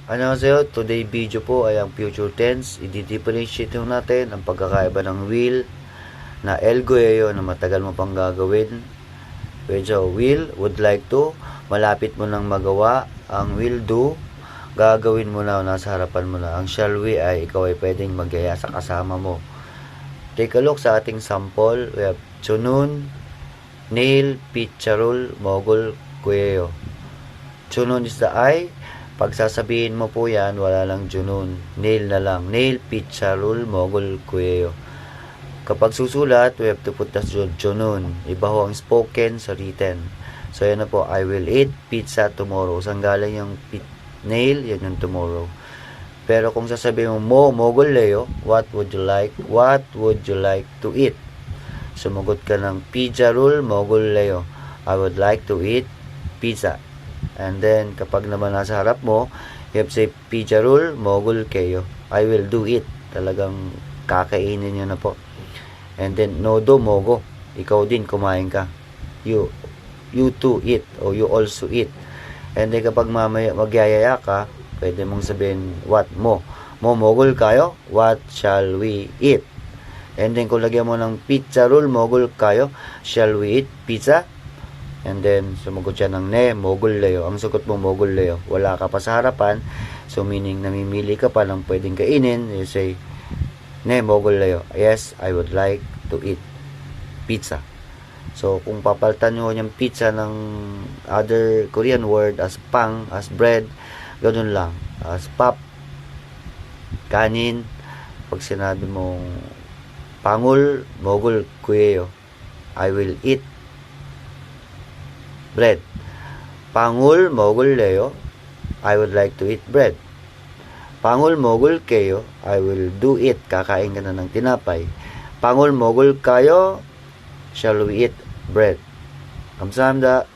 Annyeonghaseyo, today video po ay ang future tense. I-differentiate natin ang pagkakaiba ng will na elgoyo na matagal mo pang gagawin. So, will, would like to, malapit mo nang magawa. Ang will do, gagawin mo na, nasa harapan mo na. Ang shall we ay ikaw ay pwedeng magyaya sa kasama mo. Take a look sa ating sample. We have chunun, nail, picharul, mogul, kuyeyo. Chunun is the I. Pag sasabihin mo po yan, wala lang junun. Nail na lang. Nail, picharul, mogul, kuyeyo. Kapag susulat, we have to put the junun. Iba ho ang spoken sa written. So, yan na po. I will eat pizza tomorrow. Saan galing yung nail? Yan yung tomorrow. Pero kung sasabihin mo, mogul, Leo, what would you like? What would you like to eat? Sumagot ka ng picharul, mogul, Leo. I would like to eat pizza. And then, kapag naman nasa harap mo, you have to say, picharul, mogul kayo. I will do it. Talagang kakainin nyo na po. And then, nodo, mogo. Ikaw din, kumain ka. You too eat. O you also eat. And then, kapag mamaya magyayaya ka, pwede mong sabihin, what mo? Mogul kayo? What shall we eat? And then, kung lagyan mo ng picharul, mogul kayo, shall we eat pizza? And then, sumagot siya ng ne, mogul leo. Ang sagot mo, mogul leo. Wala ka pa sa harapan. So, meaning, namimili ka pa ng pwedeng kainin. You say, ne, mogul leo. Yes, I would like to eat pizza. So, kung papalitan nyo yung pizza ng other Korean word as pang, as bread, ganun lang. As pap, kanin. Pag sinabi mong pangul, mogul, kuyeyo. I will eat bread. Pangul, mogul, leo. I would like to eat bread. Pangul, mogul, kayo. I will do it. Kakain ka na ng tinapay. Pangul, mogul, kayo. Shall we eat bread? Kamsahamnida.